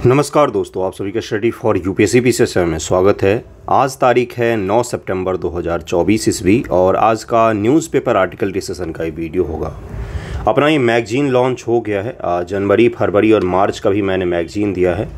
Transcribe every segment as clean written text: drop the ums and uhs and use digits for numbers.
नमस्कार दोस्तों, आप सभी का स्टडी फॉर यूपीएससी पीसीएस में स्वागत है। आज तारीख है 9 सितंबर 2024 ईस्वी और आज का न्यूज़पेपर आर्टिकल डिस्कशन का ये वीडियो होगा। अपना ये मैगजीन लॉन्च हो गया है। जनवरी, फरवरी और मार्च का भी मैंने मैगजीन दिया है।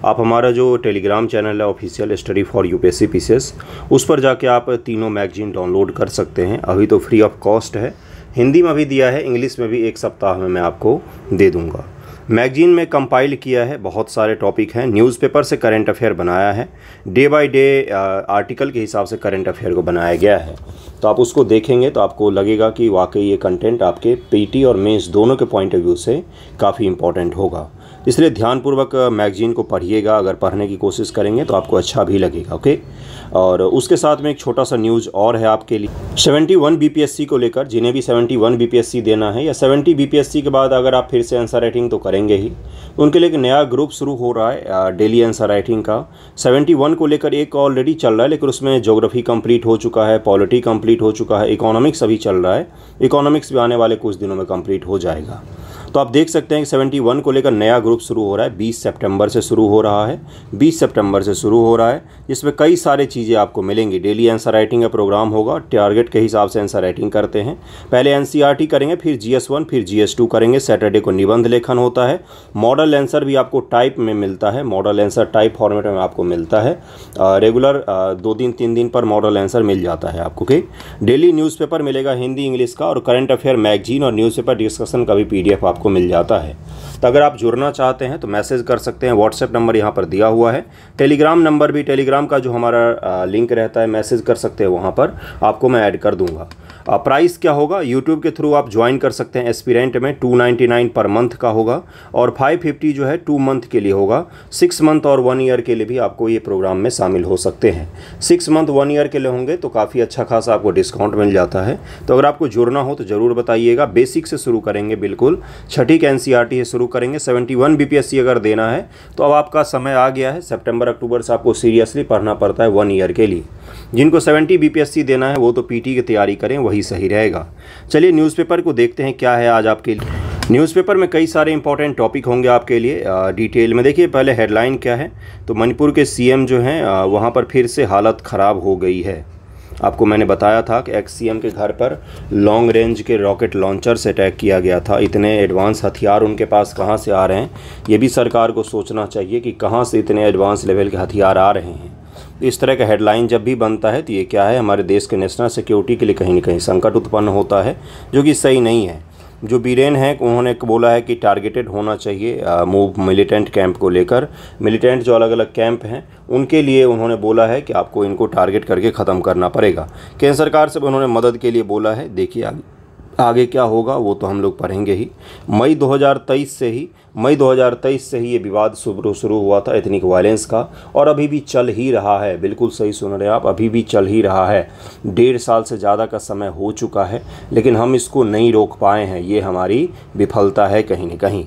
आप हमारा जो टेलीग्राम चैनल है official study for UPSC PCS, उस पर जाके आप तीनों मैगजीन डाउनलोड कर सकते हैं। अभी तो फ्री ऑफ कॉस्ट है। हिंदी में भी दिया है, इंग्लिश में भी एक सप्ताह में मैं आपको दे दूँगा। मैगजीन में कंपाइल किया है, बहुत सारे टॉपिक हैं। न्यूज़पेपर से करंट अफेयर बनाया है, डे बाय डे आर्टिकल के हिसाब से करंट अफेयर को बनाया गया है। तो आप उसको देखेंगे तो आपको लगेगा कि वाकई ये कंटेंट आपके पीटी और मेंस दोनों के पॉइंट ऑफ व्यू से काफ़ी इंपॉर्टेंट होगा। इसलिए ध्यानपूर्वक मैगजीन को पढ़िएगा। अगर पढ़ने की कोशिश करेंगे तो आपको अच्छा भी लगेगा। ओके, और उसके साथ में एक छोटा सा न्यूज़ और है आपके लिए। 71 बीपीएससी को लेकर, जिन्हें भी 71 बीपीएससी देना है या 70 बीपीएससी के बाद अगर आप फिर से आंसर राइटिंग तो करेंगे ही, उनके लिए एक नया ग्रुप शुरू हो रहा है डेली आंसर राइटिंग का। 71 को लेकर एक ऑलरेडी चल रहा है, लेकिन उसमें ज्योग्राफी कंप्लीट हो चुका है, पॉलिटी कंप्लीट हो चुका है, इकोनॉमिक्स अभी चल रहा है। इकोनॉमिक्स भी आने वाले कुछ दिनों में कंप्लीट हो जाएगा। तो आप देख सकते हैं कि 71 को लेकर नया ग्रुप शुरू हो रहा है। 20 सितंबर से शुरू हो रहा है, 20 सितंबर से शुरू हो रहा है, जिसमें कई सारे चीज़ें आपको मिलेंगी। डेली आंसर राइटिंग का प्रोग्राम होगा, टारगेट के हिसाब से आंसर राइटिंग करते हैं। पहले एनसीईआरटी करेंगे, फिर जीएस1, फिर जीएस2 करेंगे। सैटरडे को निबंध लेखन होता है। मॉडल आंसर भी आपको टाइप में मिलता है, मॉडल आंसर टाइप फॉर्मेट में आपको मिलता है। रेगुलर 2 दिन 3 दिन पर मॉडल आंसर मिल जाता है आपको। ओके, डेली न्यूज़पेपर मिलेगा हिंदी इंग्लिश का, और करंट अफेयर मैगजीन और न्यूज़पेपर डिस्कशन का भी PDF आपको मिल जाता है। तो अगर आप जुड़ना चाहते हैं तो मैसेज कर सकते हैं। व्हाट्सएप नंबर यहाँ पर दिया हुआ है। टेलीग्राम नंबर भी, टेलीग्राम का जो हमारा लिंक रहता है, मैसेज कर सकते हैं, वहाँ पर आपको मैं ऐड कर दूँगा। प्राइस क्या होगा, यूट्यूब के थ्रू आप ज्वाइन कर सकते हैं। एस्पिरेंट में 299 पर मंथ का होगा और 550 जो है 2 मंथ के लिए होगा। 6 मंथ और 1 ईयर के लिए भी आपको ये प्रोग्राम में शामिल हो सकते हैं। 6 मंथ 1 ईयर के लिए होंगे तो काफ़ी अच्छा खासा आपको डिस्काउंट मिल जाता है। तो अगर आपको जुड़ना हो तो ज़रूर बताइएगा। बेसिक से शुरू करेंगे, बिल्कुल छठी के एनसीईआरटी से शुरू करेंगे। 71 बीपीएससी अगर देना है तो अब आपका समय आ गया है। सितंबर अक्टूबर से आपको सीरियसली पढ़ना पड़ता है 1 ईयर के लिए। जिनको 70 बीपीएससी देना है वो तो पीटी की तैयारी करें, वही सही रहेगा। चलिए न्यूज़पेपर को देखते हैं क्या है आज आपके लिए। न्यूज़पेपर में कई सारे इंपॉर्टेंट टॉपिक होंगे आपके लिए डिटेल में। देखिए पहले हेडलाइन क्या है, तो मणिपुर के सीएम जो हैं वहाँ पर फिर से हालत ख़राब हो गई है। आपको मैंने बताया था कि एक्स सीएम के घर पर लॉन्ग रेंज के रॉकेट लॉन्चर से अटैक किया गया था। इतने एडवांस हथियार उनके पास कहाँ से आ रहे हैं, ये भी सरकार को सोचना चाहिए कि कहाँ से इतने एडवांस लेवल के हथियार आ रहे हैं। इस तरह का हेडलाइन जब भी बनता है तो ये क्या है, हमारे देश के नेशनल सिक्योरिटी के लिए कहीं ना कहीं संकट उत्पन्न होता है, जो कि सही नहीं है। जो बीरेन है उन्होंने बोला है कि टारगेटेड होना चाहिए मूव मिलिटेंट कैंप को लेकर। मिलिटेंट जो अलग अलग कैंप हैं उनके लिए उन्होंने बोला है कि आपको इनको टारगेट करके ख़त्म करना पड़ेगा। केंद्र सरकार से उन्होंने मदद के लिए बोला है। देखिए आगे क्या होगा वो तो हम लोग पढ़ेंगे ही। मई 2023 से ही ये विवाद शुरू हुआ था एथनिक वायलेंस का, और अभी भी चल ही रहा है। बिल्कुल सही सुन रहे हैं आप, अभी भी चल ही रहा है। 1.5 साल से ज़्यादा का समय हो चुका है, लेकिन हम इसको नहीं रोक पाए हैं। ये हमारी विफलता है कहीं न कहीं।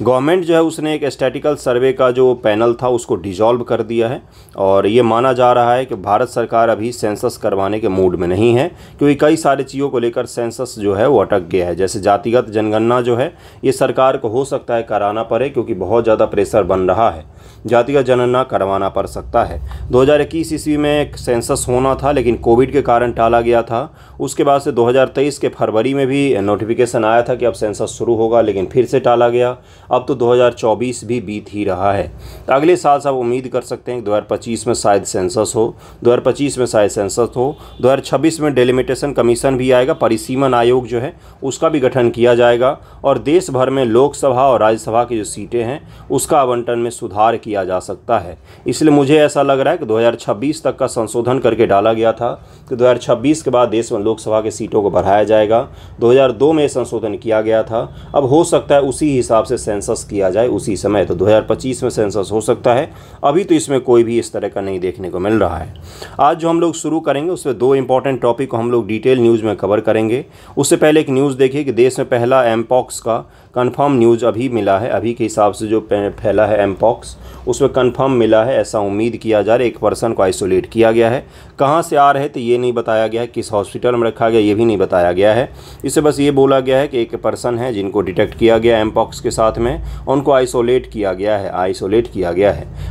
गवर्नमेंट जो है उसने एक स्टैटिकल सर्वे का जो पैनल था उसको डिसॉल्व कर दिया है, और ये माना जा रहा है कि भारत सरकार अभी सेंसस करवाने के मूड में नहीं है, क्योंकि कई सारी चीज़ों को लेकर सेंसस जो है वो अटक गया है। जैसे जातिगत जनगणना जो है ये सरकार को हो सकता है कराना पड़े, क्योंकि बहुत ज़्यादा प्रेशर बन रहा है। जातिगत जनगणना करवाना पड़ सकता है। 2021 ईस्वी में एक सेंसस होना था, लेकिन कोविड के कारण टाला गया था। उसके बाद से 2023 के फरवरी में भी नोटिफिकेशन आया था कि अब सेंसस शुरू होगा, लेकिन फिर से टाला गया। अब तो 2024 भी बीत ही रहा है। अगले साल से आप उम्मीद कर सकते हैं कि 2025 में शायद सेंसस हो, 2025 में शायद सेंसस हो। 2026 में डेलिमिटेशन कमीशन भी आएगा, परिसीमन आयोग जो है उसका भी गठन किया जाएगा, और देश भर में लोकसभा और राज्यसभा की जो सीटें हैं उसका आवंटन में सुधार किया जा सकता है। इसलिए मुझे ऐसा लग रहा है कि 2026 तक का संशोधन करके डाला गया था कि 2026 के बाद देश में लोकसभा की सीटों को बढ़ाया जाएगा। 2002 में संशोधन किया गया था, अब हो सकता है उसी हिसाब से सेंसस किया जाए उसी समय। तो 2025 में सेंसस हो सकता है। अभी तो इसमें कोई भी इस तरह का नहीं देखने को मिल रहा है। आज जो हम लोग शुरू करेंगे उसमें 2 इंपॉर्टेंट टॉपिक को हम लोग डिटेल न्यूज़ में कवर करेंगे। उससे पहले एक न्यूज़ देखिए कि देश में पहला एमपॉक्स का कंफर्म न्यूज़ अभी मिला है, अभी के हिसाब से जो फैला है एमपॉक्स, उसमें कंफर्म मिला है, ऐसा उम्मीद किया जा रहा है। एक पर्सन को आइसोलेट किया गया है। कहाँ से आ रहे थे ये नहीं बताया गया है, किस हॉस्पिटल में रखा गया ये भी नहीं बताया गया है। इससे बस ये बोला गया है कि एक पर्सन है जिनको डिटेक्ट किया गया एमपॉक्स के साथ में, उनको आइसोलेट किया गया है,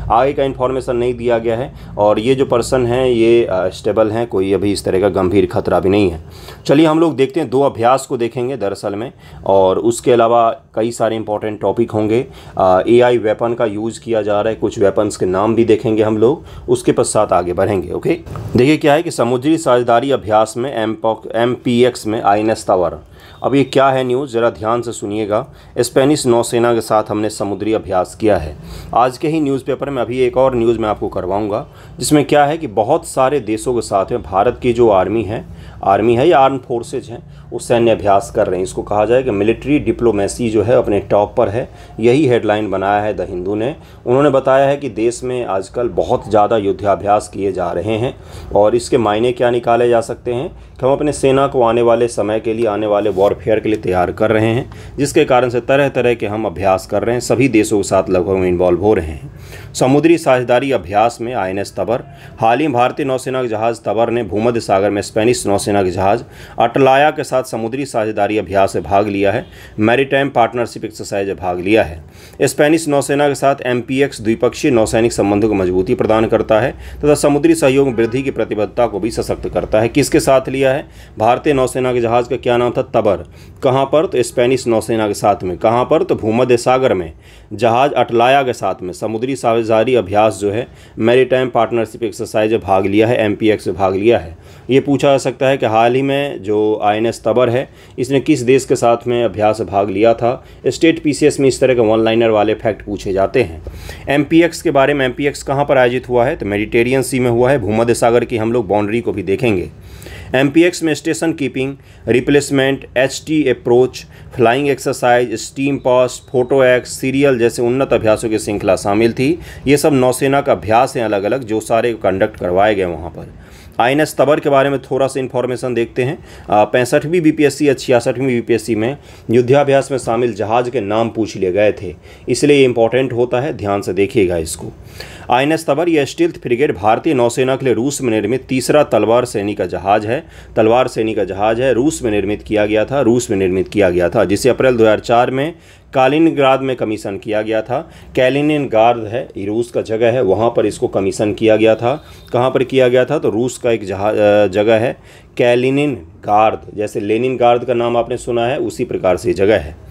आगे का इन्फॉर्मेशन नहीं दिया गया है। और ये जो पर्सन है ये स्टेबल हैं, कोई अभी इस तरह का गंभीर खतरा भी नहीं है। चलिए हम लोग देखते हैं, 2 अभ्यास को देखेंगे दरअसल में, और उसके अलावा कई सारे इंपॉर्टेंट टॉपिक होंगे। AI वेपन का यूज़ किया जा रहा है, कुछ वेपन्स के नाम भी देखेंगे हम लोग, उसके पश्चात आगे बढ़ेंगे। ओके, देखिए क्या है कि समुद्री साझेदारी अभ्यास में MPX में INS टावर। अब ये क्या है न्यूज़, ज़रा ध्यान से सुनिएगा। स्पेनिश नौसेना के साथ हमने समुद्री अभ्यास किया है। आज के ही न्यूज़पेपर में अभी एक और न्यूज़ मैं आपको करवाऊंगा, जिसमें क्या है कि बहुत सारे देशों के साथ में भारत की जो आर्मी है या आर्म फोर्सेज हैं, वो सैन्य अभ्यास कर रहे हैं। इसको कहा जाए कि मिलिट्री डिप्लोमेसी जो है अपने टॉप पर है। यही हेडलाइन बनाया है द हिंदू ने। उन्होंने बताया है कि देश में आजकल बहुत ज़्यादा युद्धाभ्यास किए जा रहे हैं, और इसके मायने क्या निकाले जा सकते हैं कि हम अपने सेना को आने वाले समय के लिए, आने वाले वॉरफेयर के लिए तैयार कर रहे हैं, जिसके कारण से तरह तरह के हम अभ्यास कर रहे हैं। सभी देशों के साथ लगभग इन्वॉल्व हो रहे हैं। समुद्री साझेदारी अभ्यास में INS तबर। हाल ही भारतीय नौसेना के जहाज़ तबर ने भूमध्य सागर में स्पेनिश नौसेना के जहाज़ अटलाया के साथ समुद्री साझेदारी अभ्यास में भाग लिया है। मैरीटाइम पार्टनरशिप एक्सरसाइज में भाग लिया है। स्पेनिश नौसेना के साथ MPX द्विपक्षीय नौसैनिक संबंधों को मजबूती प्रदान करता है तथा समुद्री सहयोग में वृद्धि की प्रतिबद्धता को भी सशक्त करता है। किसके साथ लिया है? भारतीय नौसेना के जहाज़ का क्या नाम था? तबर। कहाँ पर? तो स्पेनिश नौसेना के साथ में। कहाँ पर? तो भूमध्य सागर में जहाज़ अटलाया के साथ में समुद्री साझेदारी अभ्यास जो है मैरीटाइम पार्टनरशिप एक्सरसाइज में भाग लिया है, MPX में भाग लिया है। ये पूछा जा सकता है कि हाल ही में जो INS तबर है, इसने किस देश के साथ में अभ्यास में भाग लिया था। स्टेट PCS में इस तरह के वन लाइनर वाले फैक्ट पूछे जाते हैं। MPX के बारे में, MPX कहाँ पर आयोजित हुआ है? तो मेडिटेरियन सी में हुआ है। भूमध्य सागर की हम लोग बाउंड्री को भी देखेंगे। MPX में station keeping, replacement, HT approach, flying exercise, steam pass, photo x, serial जैसे उन्नत अभ्यासों की श्रृंखला शामिल थी। ये सब नौसेना का अभ्यास हैं अलग अलग, जो सारे कंडक्ट करवाए गए वहाँ पर। INS तबर के बारे में थोड़ा सा इन्फॉर्मेशन देखते हैं। 65वीं BPSC या 66वीं BPSC में युद्धाभ्यास में शामिल जहाज़ के नाम पूछ लिए गए थे, इसलिए ये इंपॉर्टेंट होता है, ध्यान से देखिएगा इसको। INS तबर यह स्टील्थ फ्रिगेट भारतीय नौसेना के लिए रूस में निर्मित तीसरा तलवार श्रेणी का जहाज़ है। रूस में निर्मित किया गया था, जिसे अप्रैल 2004 में कालिनिनग्राद में कमीशन किया गया था। कालिनिनग्राद है, रूस का जगह है, वहाँ पर इसको कमीशन किया गया था। कहाँ पर किया गया था? तो रूस का एक जगह है कालिनिनग्राद, जैसे लेनिनग्राद का नाम आपने सुना है, उसी प्रकार से जगह है।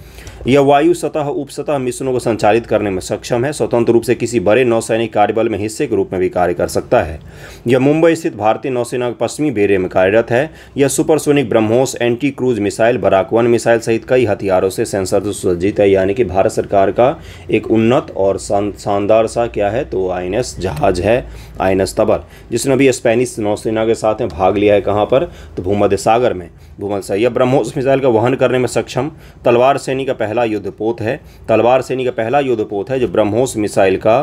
यह वायु सतह उपसतह मिशनों को संचालित करने में सक्षम है। स्वतंत्र रूप से किसी बड़े नौसैनिक कार्यबल में हिस्से के रूप में भी कार्य कर सकता है। यह मुंबई स्थित भारतीय नौसेना के पश्चिमी बेड़े में कार्यरत है। यह supersonic BrahMos, anti cruise missile, Barak 1 missile सहित कई हथियारों से सेंसर से सुसज्जित है। यानी कि भारत सरकार का एक उन्नत और शानदार सा क्या है, तो INS जहाज़ है, INS तबर, जिसने अभी स्पेनिश नौसेना के साथ में भाग लिया है। कहाँ पर? तो भूमध्य सागर में। यह ब्रह्मोस मिसाइल का वहन करने में सक्षम तलवार श्रेणी का पहला युद्धपोत है जो ब्रह्मोस मिसाइल का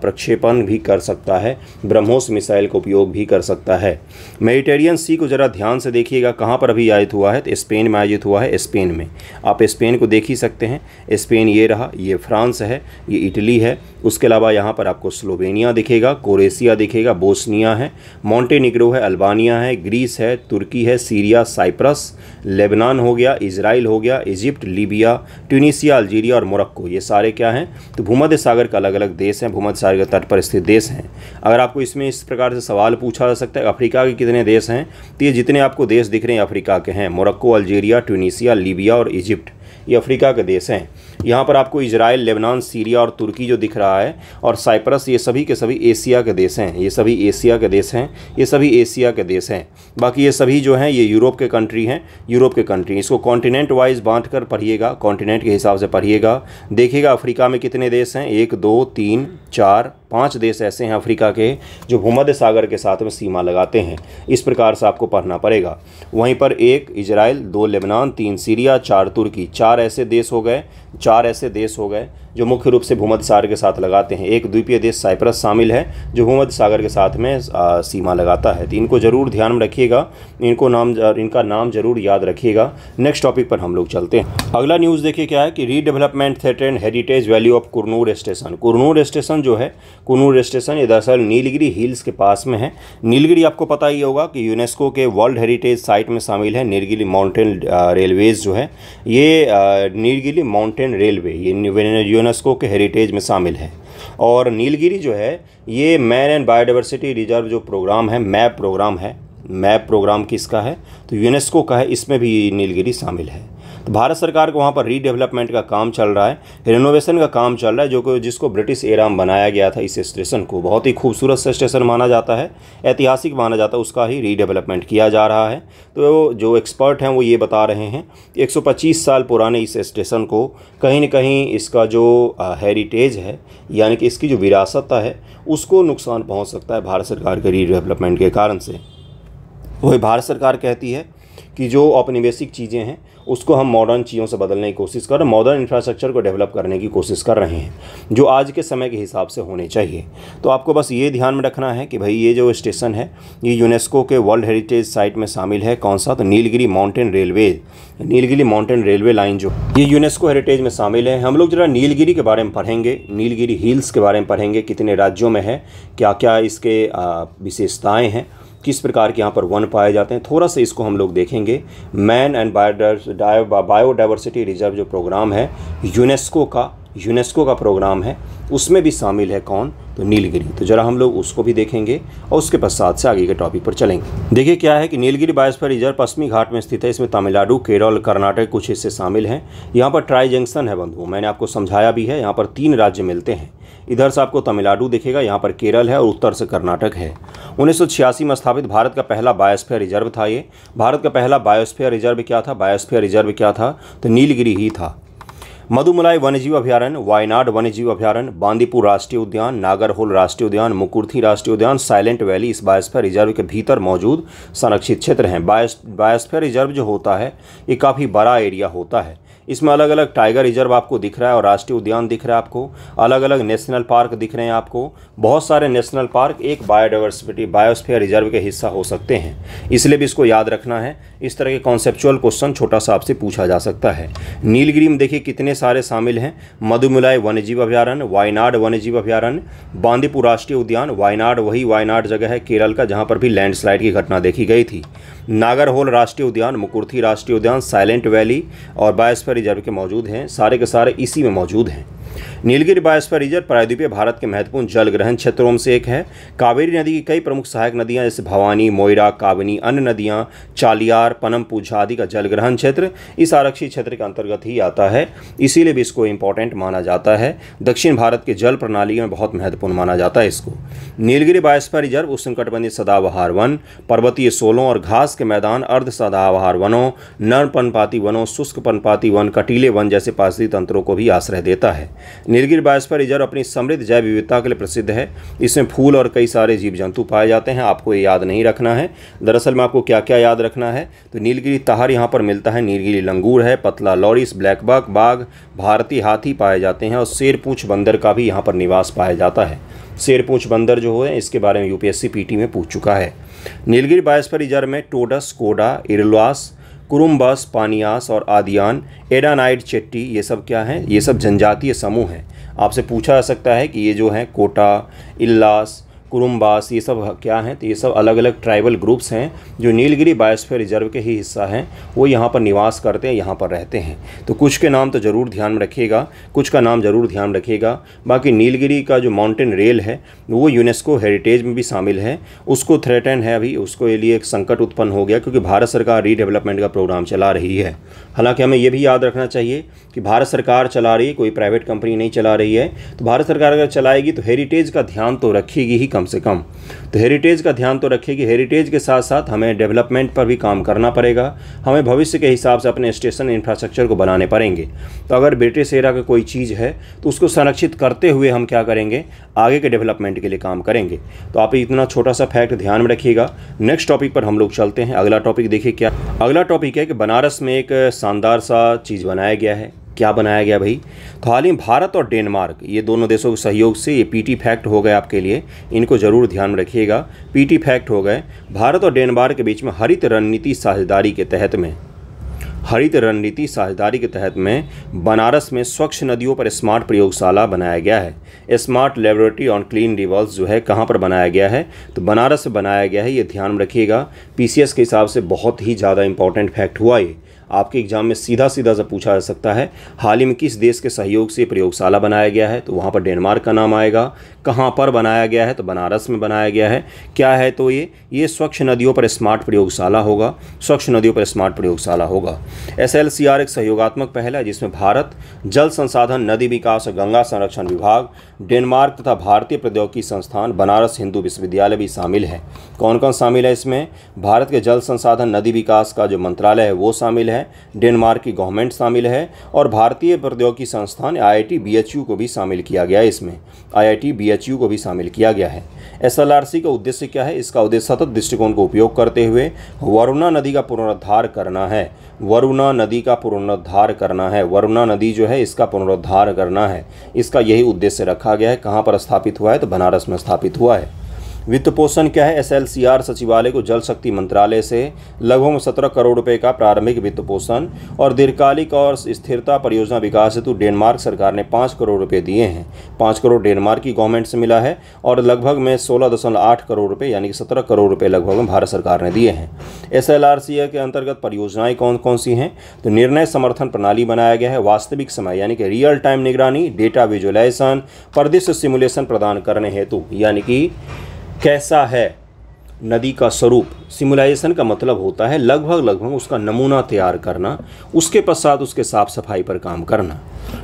प्रक्षेपण भी कर सकता है, ब्रह्मोस मिसाइल का उपयोग भी कर सकता है। मेडिटेरियन सी को ज़रा ध्यान से देखिएगा, कहाँ पर अभी आयोजित हुआ है? तो स्पेन में आयोजित हुआ है। स्पेन में आप स्पेन को देख ही सकते हैं। स्पेन ये रहा, ये फ्रांस है, ये इटली है। उसके अलावा यहाँ पर आपको स्लोवेनिया दिखेगा, क्रोएशिया दिखेगा, बोस्निया है, मॉन्टेनिग्रो है, अल्बानिया है, ग्रीस है, तुर्की है, सीरिया, साइप्रस, लेबनान हो गया, इजराइल हो गया, इजिप्ट, लीबिया, ट्यूनीसिया, अल्जीरिया और मोरक्को। ये सारे क्या हैं? तो भूमध्य सागर के अलग अलग देश हैं, भूमध्य सागर के तट पर स्थित देश हैं। अगर आपको इसमें इस प्रकार से सवाल पूछा जा सकता है अफ्रीका के कितने देश हैं, तो ये जितने आपको देश दिख रहे हैं अफ्रीका के हैं। मोरक्को, अल्जीरिया, ट्यूनीसिया, लीबिया और इजिप्ट, ये अफ्रीका के देश हैं। यहाँ पर आपको इजराइल, लेबनान, सीरिया और तुर्की जो दिख रहा है, और साइप्रस, ये सभी के सभी एशिया के देश हैं। ये सभी एशिया के देश हैं। बाकी ये सभी जो हैं ये यूरोप के कंट्री। इसको कॉन्टिनेंट वाइज बांट कर पढ़िएगा, कॉन्टिनेंट के हिसाब से पढ़िएगा। देखिएगा अफ्रीका में कितने देश हैं? 1 2 3 4 5 देश ऐसे हैं अफ्रीका के जो भूमध्य सागर के साथ में सीमा लगाते हैं। इस प्रकार से आपको पढ़ना पड़ेगा। वहीं पर 1 इजराइल, 2 लेबनान, 3 सीरिया, 4 तुर्की, 4 ऐसे देश हो गए जो मुख्य रूप से भूमध्य सागर के साथ लगाते हैं। एक द्वीपीय देश साइप्रस शामिल है जो भूमध्य सागर के साथ में सीमा लगाता है। तो इनको जरूर ध्यान में रखिएगा, इनका नाम जरूर याद रखिएगा। नेक्स्ट टॉपिक पर हम लोग चलते हैं। अगला न्यूज़ देखिए क्या है कि redevelopment threaten heritage value of Coonoor station. Coonoor station जो है, कुरनूर स्टेशन ये दरअसल नीलगिरी हिल्स के पास में है। नीलगिरी आपको पता ही होगा कि यूनेस्को के वर्ल्ड हेरिटेज साइट में शामिल है। नीलगिरी माउंटेन रेलवेज जो है ये नीलगिरी माउंटेन रेलवे ये यूनेस्को के हेरिटेज में शामिल है। और नीलगिरी जो है ये मैन एंड बायोडाइवर्सिटी रिजर्व जो प्रोग्राम है, मैप प्रोग्राम किसका है? तो यूनेस्को का है, इसमें भी नीलगिरी शामिल है। तो भारत सरकार को वहाँ पर रीडेवलपमेंट का काम चल रहा है, रिनोवेशन का काम चल रहा है, जिसको ब्रिटिश एरा में बनाया गया था। इस स्टेशन को बहुत ही खूबसूरत सा स्टेशन माना जाता है, ऐतिहासिक माना जाता है, उसका ही रीडेवलपमेंट किया जा रहा है। तो जो एक्सपर्ट हैं वो ये बता रहे हैं 125 साल पुराने इस स्टेशन को कहीं न कहीं इसका जो हेरिटेज है यानी कि इसकी जो विरासत है उसको नुकसान पहुँच सकता है भारत सरकार के रीडेवलपमेंट के कारण से। वही भारत सरकार कहती है कि जो औपनिवेशिक चीज़ें हैं उसको हम मॉडर्न चीज़ों से बदलने की कोशिश कर रहे हैं, मॉडर्न इंफ्रास्ट्रक्चर को डेवलप करने की कोशिश कर रहे हैं जो आज के समय के हिसाब से होने चाहिए। तो आपको बस ये ध्यान में रखना है कि भाई ये जो स्टेशन है ये यूनेस्को के वर्ल्ड हेरिटेज साइट में शामिल है। कौन सा? तो नीलगिरी माउंटेन रेलवे लाइन जो ये यूनेस्को हेरिटेज में शामिल है। हम लोग जरा नीलगिरी के बारे में पढ़ेंगे, नीलगिरी हिल्स के बारे में पढ़ेंगे, कितने राज्यों में है, क्या क्या इसके विशेषताएँ हैं, किस प्रकार के यहाँ पर वन पाए जाते हैं, थोड़ा सा इसको हम लोग देखेंगे। मैन एंड बायोडाइवर्सिटी रिजर्व जो प्रोग्राम है यूनेस्को का प्रोग्राम है, उसमें भी शामिल है कौन? तो नीलगिरी। तो जरा हम लोग उसको भी देखेंगे और उसके पश्चात से आगे के टॉपिक पर चलेंगे। देखिए क्या है कि नीलगिरी बायोस्फीयर रिजर्व पश्चिमी घाट में स्थित है। इसमें तमिलनाडु, केरल, कर्नाटक कुछ हिस्से शामिल हैं। यहाँ पर ट्राई जंक्शन है बंधुओं, मैंने आपको समझाया भी है। यहाँ पर 3 राज्य मिलते हैं। इधर से आपको तमिलनाडु दिखेगा, यहाँ पर केरल है और उत्तर से कर्नाटक है। 1986 में स्थापित भारत का पहला बायोस्फीयर रिजर्व था। ये भारत का पहला बायोस्फीयर रिजर्व क्या था? तो नीलगिरी ही था। मधुमलाई वन्यजीव अभयारण्य, वायनाड वन्यजीव अभयारण्य, बांदीपुर राष्ट्रीय उद्यान, नागरहोल राष्ट्रीय उद्यान, मुकुर्थी राष्ट्रीय उद्यान, साइलेंट वैली इस बायोस्फीयर रिजर्व के भीतर मौजूद संरक्षित क्षेत्र हैं। बायोस्फीयर रिजर्व जो होता है ये काफ़ी बड़ा एरिया होता है। इसमें अलग अलग टाइगर रिजर्व आपको दिख रहा है और राष्ट्रीय उद्यान दिख रहा है आपको, अलग अलग नेशनल पार्क दिख रहे हैं आपको। बहुत सारे नेशनल पार्क एक बायोस्फीयर रिजर्व के हिस्सा हो सकते हैं, इसलिए भी इसको याद रखना है। इस तरह के कॉन्सेप्चुअल क्वेश्चन छोटा सा आपसे पूछा जा सकता है। नीलगिरी में देखिए कितने सारे शामिल हैं। मधुमलाई वन्यजीव अभयारण्य, वायनाड वन्यजीव अभयारण्य, बांदीपुर राष्ट्रीय उद्यान, वायनाड जगह है केरल का जहाँ पर भी लैंडस्लाइड की घटना देखी गई थी, नागरहोल राष्ट्रीय उद्यान, मुकुर्थी राष्ट्रीय उद्यान, साइलेंट वैली और बायोस्फीयर रिजर्व के मौजूद हैं। सारे के सारे इसी में मौजूद हैं। नीलगिरी बायोस्फीयर रिजर्व प्रायद्वीपीय भारत के महत्वपूर्ण जल ग्रहण क्षेत्रों में से एक है। कावेरी नदी की कई प्रमुख सहायक नदियां जैसे भवानी, मोयरा, काबिनी, अन्य नदियां, चालियार, पनम, पूझा आदि का जल ग्रहण क्षेत्र इस आरक्षित क्षेत्र के अंतर्गत ही आता है, इसीलिए भी इसको इंपॉर्टेंट माना जाता है। दक्षिण भारत के जल प्रणाली में बहुत महत्वपूर्ण माना जाता है इसको। नीलगिरी बायोस्फीयर रिजर्व उष्णकटिबंधीय सदाबहार वन, पर्वतीय सोलों और घास के मैदान, अर्ध सदाबहार वनों, नर पर्णपाती वनों, शुष्क पर्णपाती वन, कटीले वन जैसे पारिस्थितिक तंत्रों को भी आश्रय देता है। नीलगिरी बायोस्फीयर रिजर्व अपनी समृद्ध जैव विविधता के लिए प्रसिद्ध है। इसमें फूल और कई सारे जीव जंतु पाए जाते हैं। आपको ये याद नहीं रखना है। दरअसल में आपको क्या क्या याद रखना है? तो नीलगिरी ताहर यहाँ पर मिलता है, नीलगिरी लंगूर है, पतला लॉरिस, ब्लैक बक, बाघ, भारतीय हाथी पाए जाते हैं और शेरपूंछ बंदर का भी यहाँ पर निवास पाया जाता है। शेरपूंछ बंदर जो है इसके बारे में यूपीएससी पीटी में पूछ चुका है। नीलगिरी बायोस्फीयर रिजर्व में टोडस, कोडा, इरलवास, कुरुम्बस, पानियास और आदियान, एडानाइड, चेट्टी ये सब क्या हैं? ये सब जनजातीय समूह हैं। आपसे पूछा जा सकता है कि ये जो हैं कोटा, इल्लास, कुरुम्बास ये सब क्या हैं? तो ये सब अलग अलग ट्राइबल ग्रुप्स हैं जो नीलगिरी बायोस्फीयर रिजर्व के ही हिस्सा हैं। वो यहाँ पर निवास करते हैं, यहाँ पर रहते हैं। तो कुछ के नाम तो ज़रूर ध्यान में रखिएगा, कुछ का नाम ज़रूर ध्यान रखिएगा। बाकी नीलगिरी का जो माउंटेन रेल है वो यूनेस्को हेरिटेज में भी शामिल है। उसको थ्रेटन है अभी, उसको ये लिए एक संकट उत्पन्न हो गया क्योंकि भारत सरकार रीडेवलपमेंट का प्रोग्राम चला रही है। हालांकि हमें ये भी याद रखना चाहिए कि भारत सरकार चला रही है, कोई प्राइवेट कंपनी नहीं चला रही है। तो भारत सरकार अगर चलाएगी तो हेरिटेज का ध्यान तो रखेगी ही कम से कम। तो हेरिटेज का ध्यान तो रखेगी। हेरिटेज के साथ साथ हमें डेवलपमेंट पर भी काम करना पड़ेगा। हमें भविष्य के हिसाब से अपने स्टेशन इंफ्रास्ट्रक्चर को बनाने पड़ेंगे। तो अगर ब्रिटिश एरा का कोई चीज़ है तो उसको संरक्षित करते हुए हम क्या करेंगे? आगे के डेवलपमेंट के लिए काम करेंगे। तो आप इतना छोटा सा फैक्ट ध्यान में रखिएगा। नेक्स्ट टॉपिक पर हम लोग चलते हैं। अगला टॉपिक देखिए क्या, अगला टॉपिक है कि बनारस में एक शानदार सा चीज़ बनाया गया है। क्या बनाया गया भाई? तो हाल ही भारत और डेनमार्क ये दोनों देशों के सहयोग से ये पीटी फैक्ट हो गए आपके लिए, इनको जरूर ध्यान में रखिएगा। पीटी फैक्ट हो गए, भारत और डेनमार्क के बीच में हरित रणनीति साझेदारी के तहत में बनारस में स्वच्छ नदियों पर स्मार्ट प्रयोगशाला बनाया गया है। Smart laboratory on clean reverse जो है कहाँ पर बनाया गया है? तो बनारस में बनाया गया है, ये ध्यान में रखिएगा। पीसीएस के हिसाब से बहुत ही ज़्यादा इंपॉर्टेंट फैक्ट हुआ ये, आपके एग्जाम में सीधा से पूछा जा सकता है। हाल ही में किस देश के सहयोग से प्रयोगशाला बनाया गया है? तो वहाँ पर डेनमार्क का नाम आएगा। कहाँ पर बनाया गया है? तो बनारस में बनाया गया है। क्या है? तो ये स्वच्छ नदियों पर स्मार्ट प्रयोगशाला होगा। स्वच्छ नदियों पर स्मार्ट प्रयोगशाला होगा। SLCR एक सहयोगात्मक पहल है जिसमें भारत, जल संसाधन, नदी विकास और गंगा संरक्षण विभाग, डेनमार्क तथा भारतीय प्रौद्योगिकी संस्थान, बनारस हिंदू विश्वविद्यालय भी शामिल है। कौन कौन शामिल है इसमें? भारत के जल संसाधन नदी विकास का जो मंत्रालय है वो शामिल है, डेनमार्क की गवर्नमेंट शामिल है और भारतीय प्रौद्योगिकी संस्थान IIT BHU को भी शामिल किया गया है। इसमें IIT BHU को भी शामिल किया गया है। SLRC का उद्देश्य क्या है? इसका उद्देश्य सतत दृष्टिकोण को उपयोग करते हुए वरुणा नदी का पुनरुद्धार करना है। वरुणा नदी का पुनरुद्धार करना है। वरुणा नदी जो है इसका पुनरुद्धार करना है, इसका यही उद्देश्य रखा गया है। कहाँ पर स्थापित हुआ है? तो बनारस में स्थापित हुआ है। वित्त पोषण क्या है? SLCR सचिवालय को जल शक्ति मंत्रालय से लगभग 17 करोड़ रुपए का प्रारंभिक वित्त पोषण और दीर्घकालिक और स्थिरता परियोजना विकास हेतु डेनमार्क सरकार ने 5 करोड़ रुपए दिए हैं। 5 करोड़ डेनमार्क की गवर्नमेंट से मिला है और लगभग में 16.8 करोड़ रुपए यानी कि 17 करोड़ रुपए लगभग में भारत सरकार ने दिए हैं। SLRC के अंतर्गत परियोजनाएं कौन कौन सी हैं? तो निर्णय समर्थन प्रणाली बनाया गया है, वास्तविक समय यानी कि रियल टाइम निगरानी, डेटा विजुअलाइजेशन, परिदृश्य सिमुलेशन प्रदान करने हेतु, यानी कि कैसा है नदी का स्वरूप। सिमुलाइजेशन का मतलब होता है लगभग उसका नमूना तैयार करना, उसके पश्चात उसके साफ सफाई पर काम करना।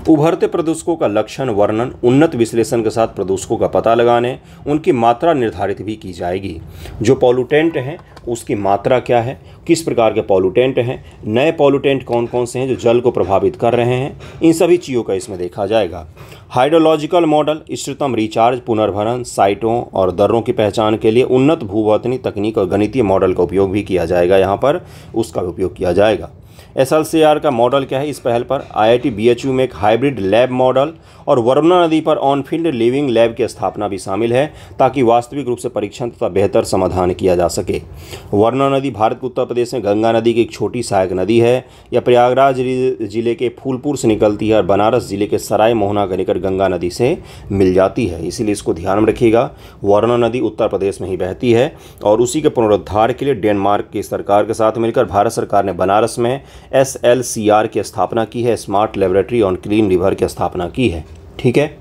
उभरते प्रदूषकों का लक्षण वर्णन, उन्नत विश्लेषण के साथ प्रदूषकों का पता लगाने, उनकी मात्रा निर्धारित भी की जाएगी। जो पॉल्यूटेंट हैं उसकी मात्रा क्या है, किस प्रकार के पॉल्यूटेंट हैं, नए पॉल्यूटेंट कौन कौन से हैं जो जल को प्रभावित कर रहे हैं, इन सभी चीज़ों का इसमें देखा जाएगा। हाइड्रोलॉजिकल मॉडल, इष्टतम रिचार्ज, पुनर्भरण, साइटों और दरों की पहचान के लिए उन्नत भूभौतिक तकनीक और गणितीय मॉडल का उपयोग भी किया जाएगा। यहाँ पर उसका उपयोग किया जाएगा। SLCR का मॉडल क्या है? इस पहल पर IIT BHU में एक हाइब्रिड लैब मॉडल और वरुणा नदी पर ऑन फील्ड लिविंग लैब की स्थापना भी शामिल है ताकि वास्तविक रूप से परीक्षण तथा बेहतर समाधान किया जा सके। वरुणा नदी भारत के उत्तर प्रदेश में गंगा नदी की एक छोटी सहायक नदी है। यह प्रयागराज जिले के फूलपुर से निकलती है और बनारस जिले के सराय मोहना के निकट गंगा नदी से मिल जाती है, इसीलिए इसको ध्यान में रखिएगा। वरुणा नदी उत्तर प्रदेश में ही बहती है और उसी के पुनरुद्धार के लिए डेनमार्क की सरकार के साथ मिलकर भारत सरकार ने बनारस में SLCR की स्थापना की है, smart laboratory on clean river की स्थापना की है। ठीक है,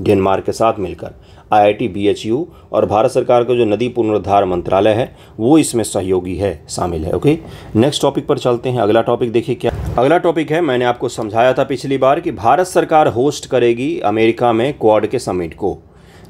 डेनमार्क के साथ मिलकर IIT BHU और भारत सरकार का जो नदी पुनरुद्धार मंत्रालय है वो इसमें सहयोगी है, शामिल है। ओके, नेक्स्ट टॉपिक पर चलते हैं। अगला टॉपिक देखिए क्या अगला टॉपिक है। मैंने आपको समझाया था पिछली बार कि भारत सरकार होस्ट करेगी अमेरिका में क्वाड के समिट को,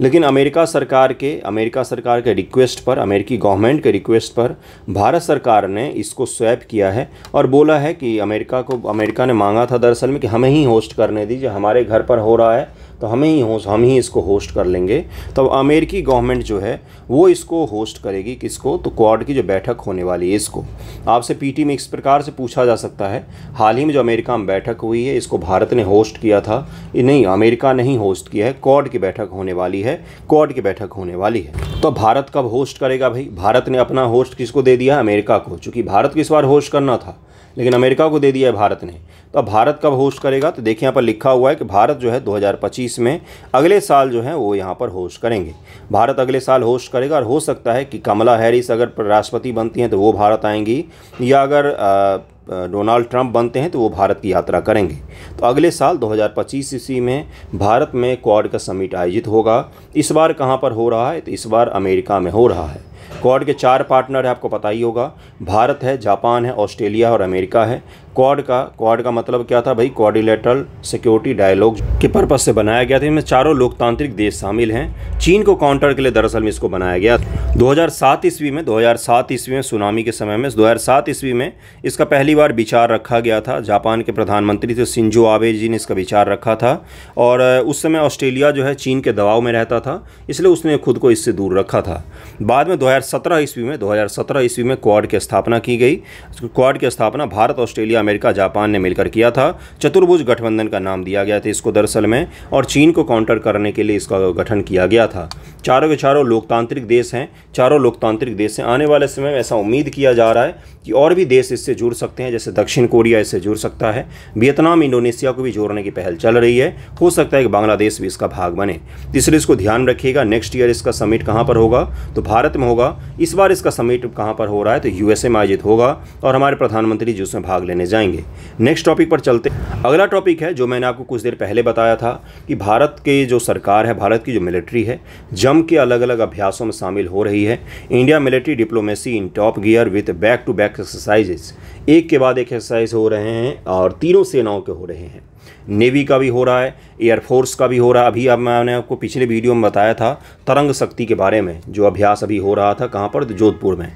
लेकिन अमेरिका सरकार के रिक्वेस्ट पर, अमेरिकी गवर्नमेंट के रिक्वेस्ट पर भारत सरकार ने इसको स्वैप किया है और बोला है कि अमेरिका ने मांगा था दरअसल में कि हमें ही होस्ट करने दीजिए, हमारे घर पर हो रहा है तो हम ही इसको होस्ट कर लेंगे। तो अमेरिकी गवर्नमेंट जो है वो इसको होस्ट करेगी। किसको? तो क्वाड की जो बैठक होने वाली है इसको। आपसे पीटी में इस प्रकार से पूछा जा सकता है, हाल ही में जो अमेरिका में बैठक हुई है इसको भारत ने होस्ट किया था? नहीं, अमेरिका ने ही होस्ट किया है। क्वाड की बैठक होने वाली है, क्वाड की बैठक होने वाली है। तो भारत कब होस्ट करेगा भाई? भारत ने अपना होस्ट किसको दे दिया? अमेरिका को। चूँकि भारत को इस बार होस्ट करना था लेकिन अमेरिका को दे दिया है भारत ने। तो अब भारत कब होस्ट करेगा? तो देखिए यहाँ पर लिखा हुआ है कि भारत जो है 2025 में अगले साल जो है वो यहाँ पर होस्ट करेंगे। भारत अगले साल होस्ट करेगा और हो सकता है कि कमला हैरिस अगर राष्ट्रपति बनती हैं तो वो भारत आएंगी, या अगर डोनाल्ड ट्रंप बनते हैं तो वो भारत की यात्रा करेंगे। तो अगले साल 2025 ईस्वी में भारत में क्वाड का समिट आयोजित होगा। इस बार कहाँ पर हो रहा है? तो इस बार अमेरिका में हो रहा है। क्वाड के 4 पार्टनर है, आपको पता ही होगा। भारत है, जापान है, ऑस्ट्रेलिया और अमेरिका है। क्वाड का मतलब क्या था भाई? क्वाड्रिलेटरल सिक्योरिटी डायलॉग के पर्पस से बनाया गया था। इनमें चारों लोकतांत्रिक देश शामिल हैं। चीन को काउंटर के लिए दरअसल में इसको बनाया गया। 2007 ईस्वी में सुनामी के समय में 2007 ईस्वी में इसका पहली बार विचार रखा गया था। जापान के प्रधानमंत्री थे शिंजो आबे जी ने इसका विचार रखा था और उस समय ऑस्ट्रेलिया जो है चीन के दबाव में रहता था, इसलिए उसने खुद को इससे दूर रखा था। बाद में 2017 ईस्वी में क्वाड की स्थापना की गई। क्वाड की स्थापना भारत, ऑस्ट्रेलिया, अमेरिका, जापान ने मिलकर किया था। चतुर्भुज गठबंधन का नाम दिया गया था इसको दरअसल में, और चीन को काउंटर करने के लिए इसका गठन किया गया था। चारों के चारों लोकतांत्रिक देश हैं, चारों लोकतांत्रिक देश हैं। आने वाले समय में ऐसा उम्मीद किया जा रहा है कि और भी देश इससे जुड़ सकते हैं, जैसे दक्षिण कोरिया इससे जुड़ सकता है, वियतनाम, इंडोनेशिया को भी जोड़ने की पहल चल रही है। हो सकता है कि बांग्लादेश भी इसका भाग बने। इसलिए इसको ध्यान रखिएगा। नेक्स्ट ईयर इसका समिट कहाँ पर होगा? तो भारत में होगा। इस बार इसका समिट कहाँ पर हो रहा है? तो यूएसए में आयोजित होगा और हमारे प्रधानमंत्री जी उसमें भाग लेने जाएंगे। नेक्स्ट टॉपिक पर चलते। अगला टॉपिक है जो मैंने आपको कुछ देर पहले बताया था कि भारत के जो सरकार है, भारत की जो मिलिट्री है, जम के अलग अलग अभ्यासों में शामिल हो रही है। India military diplomacy in top gear with back to back exercises, एक के बाद एक एक्सरसाइज हो रहे हैं और तीनों सेनाओं के हो रहे हैं। नेवी का भी हो रहा है, एयरफोर्स का भी हो रहा है। अभी अब मैंने आपको पिछले वीडियो में बताया था तरंग शक्ति के बारे में, जो अभ्यास अभी हो रहा था कहाँ पर? तो जोधपुर में।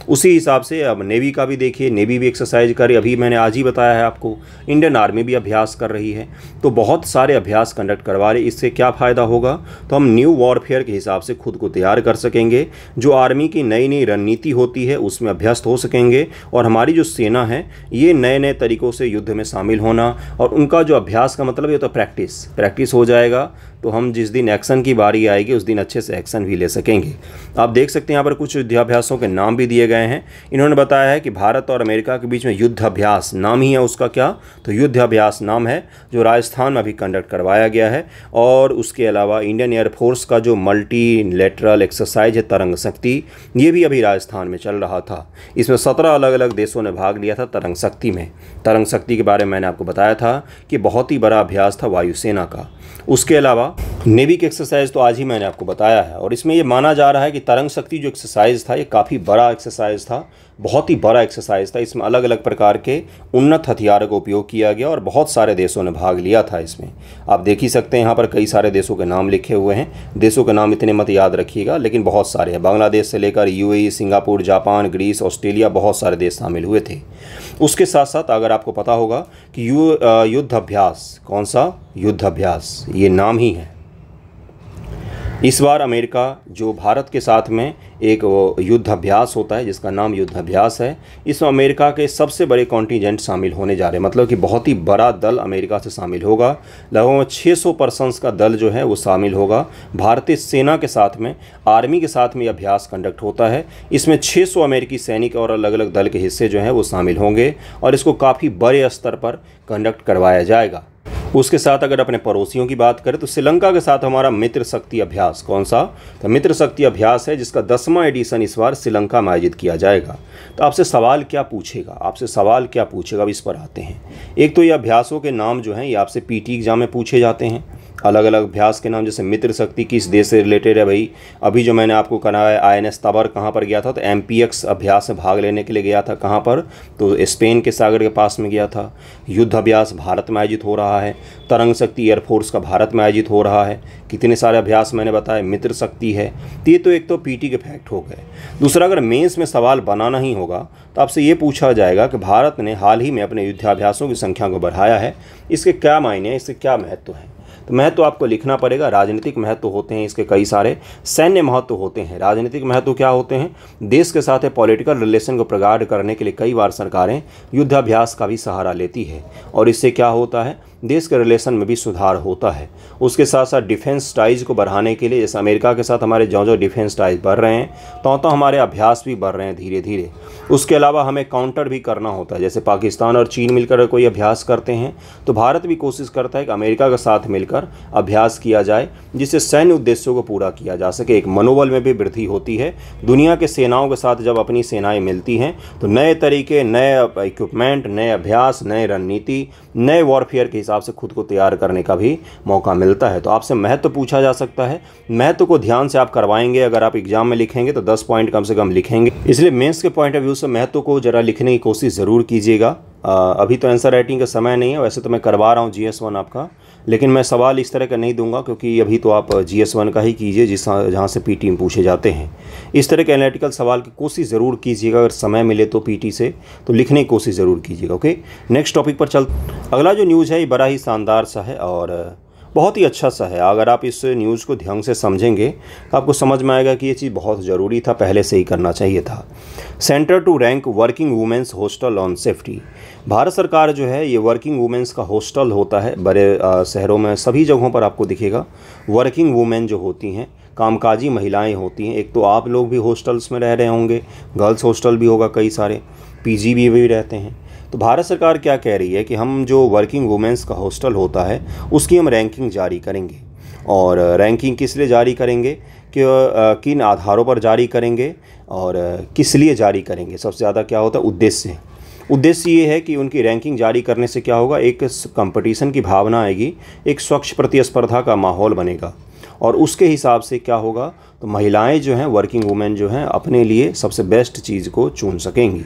उसी हिसाब से अब नेवी का भी देखिए, नेवी भी एक्सरसाइज कर रही। अभी मैंने आज ही बताया है आपको, इंडियन आर्मी भी अभ्यास कर रही है। तो बहुत सारे अभ्यास कंडक्ट करवा रहे। इससे क्या फ़ायदा होगा? तो हम न्यू वॉरफेयर के हिसाब से खुद को तैयार कर सकेंगे। जो आर्मी की नई नई रणनीति होती है उसमें अभ्यस्त हो सकेंगे, और हमारी जो सेना है ये नए नए तरीक़ों से युद्ध में शामिल होना, और उनका जो अभ्यास का मतलब ये तो प्रैक्टिस हो जाएगा। तो हम जिस दिन एक्शन की बारी आएगी उस दिन अच्छे से एक्शन भी ले सकेंगे। आप देख सकते हैं यहाँ पर कुछ युद्धाभ्यासों के नाम भी दिए गए हैं। इन्होंने बताया है कि भारत और अमेरिका के बीच में युद्धाभ्यास नाम ही है उसका। क्या? तो युद्धाभ्यास नाम है, जो राजस्थान में अभी कंडक्ट करवाया गया है। और उसके अलावा इंडियन एयरफोर्स का जो मल्टीलेटरल एक्सरसाइज है तरंग शक्ति, ये भी अभी राजस्थान में चल रहा था। इसमें 17 अलग अलग देशों ने भाग लिया था तरंग शक्ति में। तरंग शक्ति के बारे में मैंने आपको बताया था कि बहुत ही बड़ा अभ्यास था वायुसेना का। उसके अलावा नेवी की एक्सरसाइज तो आज ही मैंने आपको बताया है, और इसमें ये माना जा रहा है कि तरंग शक्ति जो एक्सरसाइज था ये काफ़ी बड़ा एक्सरसाइज था, बहुत ही बड़ा एक्सरसाइज था। इसमें अलग अलग प्रकार के उन्नत हथियारों का उपयोग किया गया और बहुत सारे देशों ने भाग लिया था इसमें। आप देख ही सकते हैं यहाँ पर कई सारे देशों के नाम लिखे हुए हैं। देशों के नाम इतने मत याद रखिएगा, लेकिन बहुत सारे हैं। बांग्लादेश से लेकर UAE, Singapore, Japan, Greece, Australia, बहुत सारे देश शामिल हुए थे। उसके साथ साथ अगर आपको पता होगा कि युद्ध अभ्यास, कौन सा? युद्ध अभ्यास, ये नाम ही है। इस बार अमेरिका जो भारत के साथ में एक युद्ध अभ्यास होता है जिसका नाम युद्ध अभ्यास है, इसमें अमेरिका के सबसे बड़े कॉन्टिजेंट शामिल होने जा रहे हैं। मतलब कि बहुत ही बड़ा दल अमेरिका से शामिल होगा। लगभग 600 पर्सन्स का दल जो है वो शामिल होगा। भारतीय सेना के साथ में, आर्मी के साथ में अभ्यास कंडक्ट होता है। इसमें 600 अमेरिकी सैनिक और अलग अलग दल के हिस्से जो हैं वो शामिल होंगे, और इसको काफ़ी बड़े स्तर पर कंडक्ट करवाया जाएगा। उसके साथ अगर अपने पड़ोसियों की बात करें तो श्रीलंका के साथ हमारा मित्र शक्ति अभ्यास, कौन सा? तो मित्र शक्ति अभ्यास है जिसका 10वां एडिशन इस बार श्रीलंका में आयोजित किया जाएगा। तो आपसे सवाल क्या पूछेगा? अब इस पर आते हैं। एक तो ये अभ्यासों के नाम जो हैं ये आपसे पीटी एग्जाम में पूछे जाते हैं। अलग अलग अभ्यास के नाम, जैसे मित्र शक्ति किस देश से रिलेटेड है भाई? अभी जो मैंने आपको कहा है INS तबर कहाँ पर गया था? तो MPX अभ्यास में भाग लेने के लिए गया था। कहाँ पर? तो स्पेन के सागर के पास में गया था। युद्ध अभ्यास भारत में आयोजित हो रहा है। तरंग शक्ति एयरफोर्स का भारत में आयोजित हो रहा है। कितने सारे अभ्यास मैंने बताया, मित्र शक्ति है। तो ये तो एक तो पीटी के फैक्ट हो गए। दूसरा, अगर मेंस में सवाल बनाना ही होगा तो आपसे ये पूछा जाएगा कि भारत ने हाल ही में अपने युद्धाभ्यासों की संख्या को बढ़ाया है, इसके क्या मायने हैं, इसके क्या महत्व है? तो महत्व आपको लिखना पड़ेगा। राजनीतिक महत्व होते हैं इसके कई सारे, सैन्य महत्व होते हैं। राजनीतिक महत्व क्या होते हैं? देश के साथ पॉलिटिकल रिलेशन को प्रगाढ़ करने के लिए कई बार सरकारें युद्धाभ्यास का भी सहारा लेती है, और इससे क्या होता है? देश के रिलेशन में भी सुधार होता है। उसके साथ साथ डिफेंस टाइज को बढ़ाने के लिए, जैसे अमेरिका के साथ हमारे जो डिफेंस टाइज बढ़ रहे हैं, तो हमारे अभ्यास भी बढ़ रहे हैं धीरे धीरे। उसके अलावा हमें काउंटर भी करना होता है। जैसे पाकिस्तान और चीन मिलकर कोई अभ्यास करते हैं तो भारत भी कोशिश करता है कि अमेरिका के साथ मिलकर अभ्यास किया जाए, जिससे सैन्य उद्देश्यों को पूरा किया जा सके। एक मनोबल में भी वृद्धि होती है। दुनिया के सेनाओं के साथ जब अपनी सेनाएं मिलती हैं तो नए तरीके, नए इक्विपमेंट, नए अभ्यास, नए रणनीति, नए वॉरफेयर के हिसाब से खुद को तैयार करने का भी मौका मिलता है। तो आपसे महत्व पूछा जा सकता है। महत्व को ध्यान से आप करवाएंगे। अगर आप एग्जाम में लिखेंगे तो 10 पॉइंट कम से कम लिखेंगे। इसलिए मेंस के पॉइंट ऑफ व्यू से महत्व को जरा लिखने की कोशिश ज़रूर कीजिएगा। अभी तो आंसर राइटिंग का समय नहीं है, वैसे तो मैं करवा रहा हूँ GS1 आपका, लेकिन मैं सवाल इस तरह का नहीं दूंगा क्योंकि अभी तो आप GS1 का ही कीजिए जहाँ से पीटी में पूछे जाते हैं। इस तरह के एनालिटिकल सवाल की कोशिश ज़रूर कीजिएगा। अगर समय मिले तो पीटी से तो लिखने की कोशिश ज़रूर कीजिएगा। ओके, नेक्स्ट टॉपिक पर चल। अगला जो न्यूज़ है ये बड़ा ही शानदार सा है और बहुत ही अच्छा सा है। अगर आप इस न्यूज़ को ध्यान से समझेंगे तो आपको समझ में आएगा कि ये चीज़ बहुत ज़रूरी था, पहले से ही करना चाहिए था। Centre to rank working women's hostel on safety. Bharat सरकार जो है ये वर्किंग वुमेंस का हॉस्टल होता है बड़े शहरों में, सभी जगहों पर आपको दिखेगा। वर्किंग वुमेन जो होती हैं, कामकाजी महिलाएं होती हैं। एक तो आप लोग भी हॉस्टल्स में रह रहे होंगे, गर्ल्स हॉस्टल भी होगा, कई सारे पीजी भी रहते हैं। तो भारत सरकार क्या कह रही है कि हम जो वर्किंग वुमेंस का हॉस्टल होता है उसकी हम रैंकिंग जारी करेंगे। और रैंकिंग किस लिए जारी करेंगे, कि किन आधारों पर जारी करेंगे और किस लिए जारी करेंगे। सबसे ज़्यादा क्या होता है, उद्देश्य ये है कि उनकी रैंकिंग जारी करने से क्या होगा, एक कंपटीशन की भावना आएगी, एक स्वच्छ प्रतिस्पर्धा का माहौल बनेगा। और उसके हिसाब से क्या होगा, तो महिलाएं जो हैं, वर्किंग वुमेन जो हैं, अपने लिए सबसे बेस्ट चीज़ को चुन सकेंगी।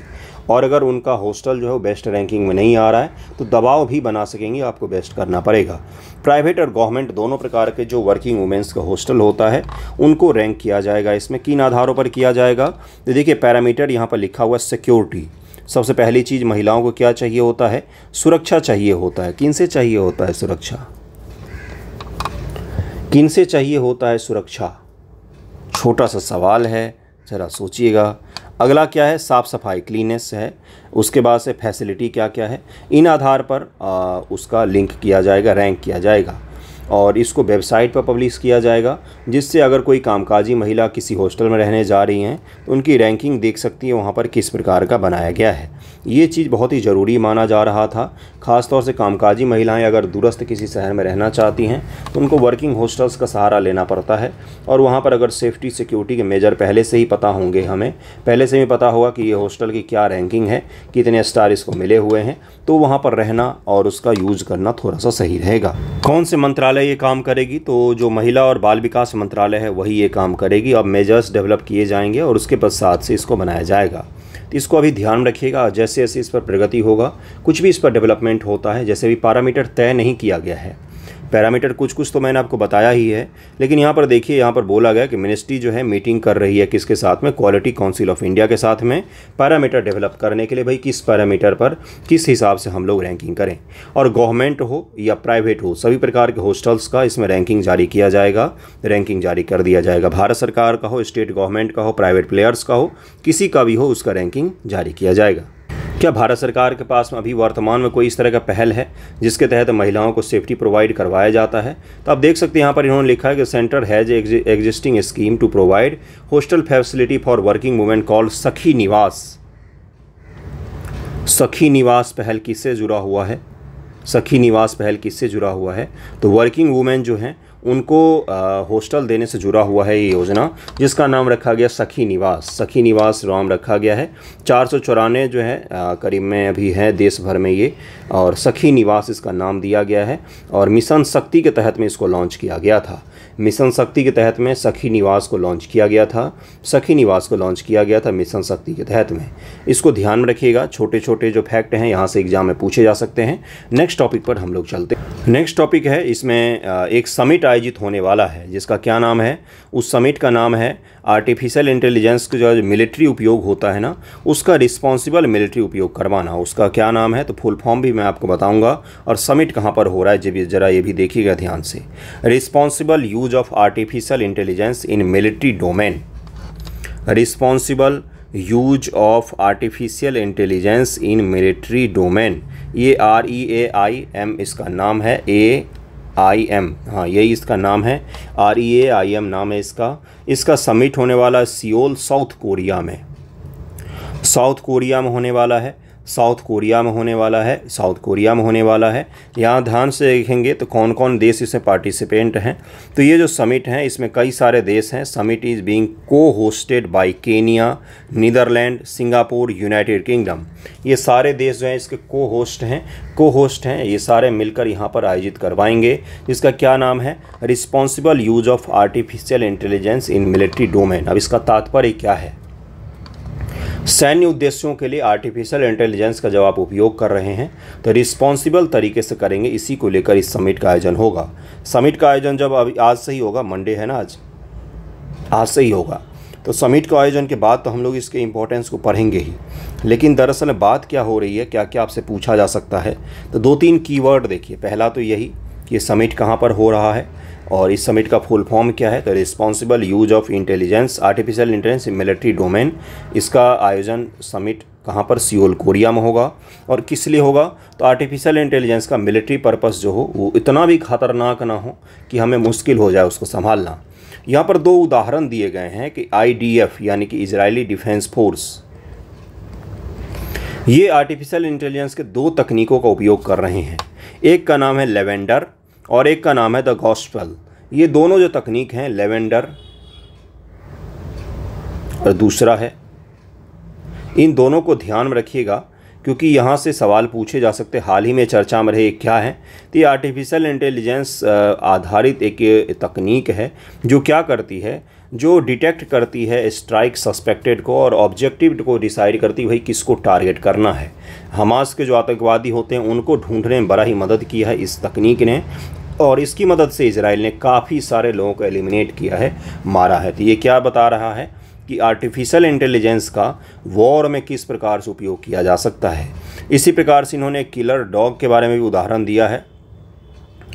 और अगर उनका हॉस्टल जो है वो बेस्ट रैंकिंग में नहीं आ रहा है तो दबाव भी बना सकेंगी, आपको बेस्ट करना पड़ेगा। प्राइवेट और गवर्नमेंट दोनों प्रकार के जो वर्किंग वुमेंस का हॉस्टल होता है उनको रैंक किया जाएगा। इसमें किन आधारों पर किया जाएगा, तो देखिए पैरामीटर यहाँ पर लिखा हुआ है सिक्योरिटी। सबसे पहली चीज़ महिलाओं को क्या चाहिए होता है, सुरक्षा चाहिए होता है। किन से चाहिए होता है सुरक्षा, किन से चाहिए होता है सुरक्षा, छोटा सा सवाल है, ज़रा सोचिएगा। अगला क्या है, साफ़ सफाई, क्लीनेस है। उसके बाद से फैसिलिटी क्या क्या है, इन आधार पर उसका लिंक किया जाएगा, रैंक किया जाएगा और इसको वेबसाइट पर पब्लिश किया जाएगा, जिससे अगर कोई कामकाजी महिला किसी हॉस्टल में रहने जा रही हैं तो उनकी रैंकिंग देख सकती है वहाँ पर किस प्रकार का बनाया गया है। ये चीज़ बहुत ही ज़रूरी माना जा रहा था। ख़ासतौर से कामकाजी महिलाएं अगर दूरस्थ किसी शहर में रहना चाहती हैं तो उनको वर्किंग हॉस्टल्स का सहारा लेना पड़ता है। और वहाँ पर अगर सेफ्टी सिक्योरिटी के मेजर पहले से ही पता होंगे, हमें पहले से ही पता होगा कि ये हॉस्टल की क्या रैंकिंग है, कितने स्टार इसको मिले हुए हैं, तो वहाँ पर रहना और उसका यूज़ करना थोड़ा सा सही रहेगा। कौन से मंत्रालय ये काम करेगी, तो जो महिला और बाल विकास मंत्रालय है वही ये काम करेगी। अब मेजर्स डेवलप किए जाएंगे और उसके पश्चात से इसको बनाया जाएगा। तो इसको अभी ध्यान रखिएगा, जैसे जैसे इस पर प्रगति होगा, कुछ भी इस पर डेवलपमेंट होता है, जैसे भी पैरामीटर तय नहीं किया गया है, पैरामीटर कुछ तो मैंने आपको बताया ही है, लेकिन यहाँ पर देखिए, यहाँ पर बोला गया कि मिनिस्ट्री जो है मीटिंग कर रही है किसके साथ में, क्वालिटी काउंसिल ऑफ इंडिया के साथ में, पैरामीटर डेवलप करने के लिए। भाई किस पैरामीटर पर किस हिसाब से हम लोग रैंकिंग करें, और गवर्नमेंट हो या प्राइवेट हो, सभी प्रकार के हॉस्टल्स का इसमें रैंकिंग जारी किया जाएगा, रैंकिंग जारी कर दिया जाएगा। भारत सरकार का हो, स्टेट गवर्नमेंट का हो, प्राइवेट प्लेयर्स का हो, किसी का भी हो, उसका रैंकिंग जारी किया जाएगा। क्या भारत सरकार के पास में अभी वर्तमान में कोई इस तरह का पहल है जिसके तहत महिलाओं को सेफ्टी प्रोवाइड करवाया जाता है? तो आप देख सकते हैं यहाँ पर इन्होंने लिखा है कि centre has existing scheme to provide hostel facility for working women called Sakhi Niwas. सखी निवास पहल किससे जुड़ा हुआ है, सखी निवास पहल किससे जुड़ा हुआ है, तो वर्किंग वुमेन जो हैं उनको हॉस्टल देने से जुड़ा हुआ है ये योजना, जिसका नाम रखा गया सखी निवास। सखी निवास नाम रखा गया है। 494 जो है करीब में अभी है देश भर में ये, और सखी निवास इसका नाम दिया गया है। और मिशन शक्ति के तहत में इसको लॉन्च किया गया था। मिशन शक्ति के तहत में सखी निवास को लॉन्च किया गया था। सखी निवास को लॉन्च किया गया था मिशन शक्ति के तहत में। इसको ध्यान में रखिएगा, छोटे छोटे जो फैक्ट हैं यहाँ से एग्जाम में पूछे जा सकते हैं। नेक्स्ट टॉपिक पर हम लोग चलते हैं। नेक्स्ट टॉपिक है, इसमें एक समिट आयोजित होने वाला है, जिसका क्या नाम है, उस समिट का नाम है आर्टिफिशियल इंटेलिजेंस का जो मिलिट्री उपयोग होता है ना, उसका रिस्पॉन्सिबल मिलिट्री उपयोग करवाना। उसका क्या नाम है, तो फुल फॉर्म भी मैं आपको बताऊंगा, और समिट कहाँ पर हो रहा है जब जरा ये भी देखिएगा ध्यान से। Responsible use of artificial intelligence in military domain. Responsible use of artificial intelligence in military domain, ये REAIM इसका नाम है, AIM, हाँ यही इसका नाम है, REAIM नाम है इसका। इसका समिट होने वाला है सियोल, साउथ कोरिया में। साउथ कोरिया में होने वाला है, साउथ कोरिया में होने वाला है, साउथ कोरिया में होने वाला है। यहाँ ध्यान से देखेंगे तो कौन कौन देश इसमें पार्टिसिपेंट हैं। तो ये जो समिट है इसमें कई सारे देश हैं। Summit is being cohosted by Kenya, Netherlands, Singapore, United Kingdom. ये सारे देश जो हैं इसके को होस्ट हैं। ये सारे मिलकर यहाँ पर आयोजित करवाएंगे, जिसका क्या नाम है, responsible use of artificial intelligence in military domain. अब इसका तात्पर्य क्या है, सैन्य उद्देश्यों के लिए आर्टिफिशियल इंटेलिजेंस का जब आप उपयोग कर रहे हैं तो रिस्पॉन्सिबल तरीके से करेंगे, इसी को लेकर इस समिट का आयोजन होगा। समिट का आयोजन जब अभी आज से ही होगा, मंडे है ना आज से ही होगा, तो समिट के आयोजन के बाद तो हम लोग इसके इम्पोर्टेंस को पढ़ेंगे ही। लेकिन दरअसल बात क्या हो रही है, क्या क्या आपसे पूछा जा सकता है, तो 2-3 कीवर्ड देखिए। पहला तो यही कि समिट कहाँ पर हो रहा है और इस समिट का फुल फॉर्म क्या है। तो responsible use of intelligence artificial intelligence in military domain, इसका आयोजन समिट कहाँ पर, सियोल कोरिया में होगा। और किस लिए होगा, तो आर्टिफिशियल इंटेलिजेंस का मिलिट्री पर्पस जो हो वो इतना भी खतरनाक ना हो कि हमें मुश्किल हो जाए उसको संभालना। यहाँ पर 2 उदाहरण दिए गए हैं कि IDF यानी कि इजरायली डिफेंस फोर्स, ये आर्टिफिशियल इंटेलिजेंस के 2 तकनीकों का उपयोग कर रहे हैं। एक का नाम है लेवेंडर और एक का नाम है द गॉस्पेल। ये दोनों जो तकनीक हैं, लेवेंडर और दूसरा है, इन दोनों को ध्यान में रखिएगा क्योंकि यहाँ से सवाल पूछे जा सकते। हाल ही में चर्चा में रहे क्या है, तो ये आर्टिफिशियल इंटेलिजेंस आधारित एक तकनीक है जो क्या करती है, जो डिटेक्ट करती है स्ट्राइक सस्पेक्टेड को और ऑब्जेक्टिव को डिसाइड करती है भाई किसको टारगेट करना है। हमास के जो आतंकवादी होते हैं उनको ढूंढने में बड़ा ही मदद किया है इस तकनीक ने, और इसकी मदद से इजराइल ने काफ़ी सारे लोगों को एलिमिनेट किया है, मारा है। तो ये क्या बता रहा है कि आर्टिफिशियल इंटेलिजेंस का वॉर में किस प्रकार से उपयोग किया जा सकता है। इसी प्रकार से इन्होंने किलर डॉग के बारे में भी उदाहरण दिया है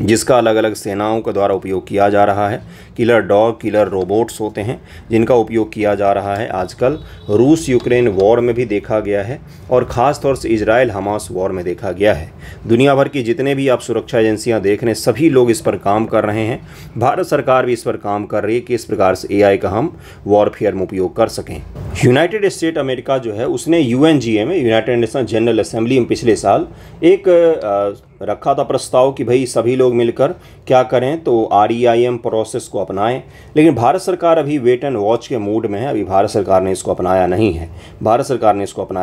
जिसका अलग अलग सेनाओं के द्वारा उपयोग किया जा रहा है। किलर डॉग, किलर रोबोट्स होते हैं जिनका उपयोग किया जा रहा है आजकल रूस यूक्रेन वॉर में भी देखा गया है और ख़ास तौर से इजराइल हमास वॉर में देखा गया है। दुनिया भर की जितने भी आप सुरक्षा एजेंसियां देख रहे हैं सभी लोग इस पर काम कर रहे हैं। भारत सरकार भी इस पर काम कर रही है कि इस प्रकार से AI का हम वॉरफेयर में उपयोग कर सकें। यूनाइटेड स्टेट अमेरिका जो है उसने UNGA में, यूनाइटेड नेशन जनरल असेंबली में पिछले साल एक रखा था प्रस्ताव कि भाई सभी लोग मिलकर क्या करें, तो REIM प्रोसेस को अपनाएं। लेकिन भारत सरकार अभी वेट एंड वॉच के मूड में है। अभी भारत सरकार ने इसको अपनाया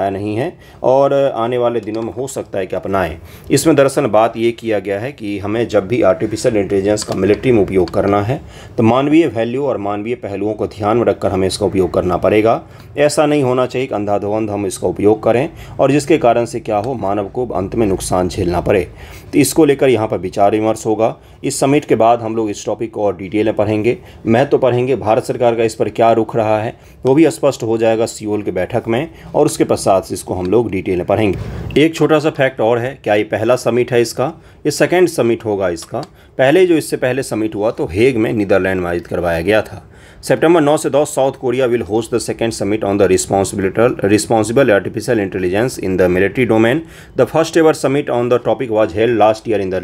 नहीं है और आने वाले दिनों में हो सकता है कि अपनाएं। इसमें दरअसल बात ये किया गया है कि हमें जब भी आर्टिफिशियल इंटेलिजेंस का मिलिट्री में उपयोग करना है तो मानवीय वैल्यू और मानवीय पहलुओं को ध्यान में रखकर हमें इसका उपयोग करना पड़ेगा। ऐसा नहीं होना चाहिए कि अंधाधुंध हम इसका उपयोग करें और जिसके कारण से क्या हो, मानव को अंत में नुकसान झेलना पड़े। तो इसको लेकर यहाँ पर विचार विमर्श होगा। इस समिट के बाद हम लोग इस टॉपिक को और डिटेल में पढ़ेंगे, महत्व पढ़ेंगे, भारत सरकार का इस पर क्या रुख रहा है वो भी स्पष्ट हो जाएगा सियोल की बैठक में, और उसके पश्चात इसको हम लोग डिटेल में पढ़ेंगे। एक छोटा सा फैक्ट और है, क्या ये पहला समिट है इसका, ये सेकेंड समिट होगा इसका। पहले जो इससे पहले समिट हुआ तो हेग में नीदरलैंड में आयोजित करवाया गया था। सितंबर 9 से 10 South Korea will host the second summit on the responsible artificial intelligence in the military domain. The first ever summit on the topic was held last year in the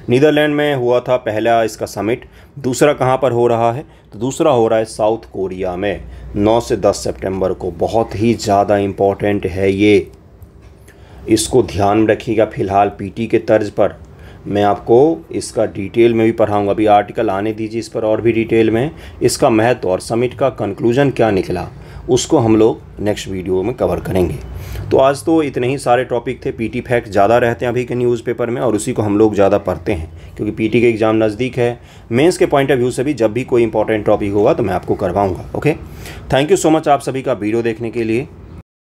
Netherlands में हुआ था पहला इसका समिट। दूसरा कहाँ पर हो रहा है, तो दूसरा हो रहा है साउथ कोरिया में 9 से 10 सितंबर को। बहुत ही ज़्यादा इम्पोर्टेंट है ये, इसको ध्यान में रखिएगा। फिलहाल PT के तर्ज पर मैं आपको इसका डिटेल में भी पढ़ाऊंगा। अभी आर्टिकल आने दीजिए इस पर और भी डिटेल में, इसका महत्व और समिट का कंक्लूजन क्या निकला उसको हम लोग नेक्स्ट वीडियो में कवर करेंगे। तो आज तो इतने ही सारे टॉपिक थे। PT फैक्ट ज़्यादा रहते हैं अभी के न्यूज़पेपर में और उसी को हम लोग ज़्यादा पढ़ते हैं क्योंकि PT के एग्ज़ाम नज़दीक है। मेंस के पॉइंट ऑफ व्यू से भी जब भी कोई इंपॉर्टेंट टॉपिक होगा तो मैं आपको करवाऊँगा। Okay, thank you so much आप सभी का वीडियो देखने के लिए।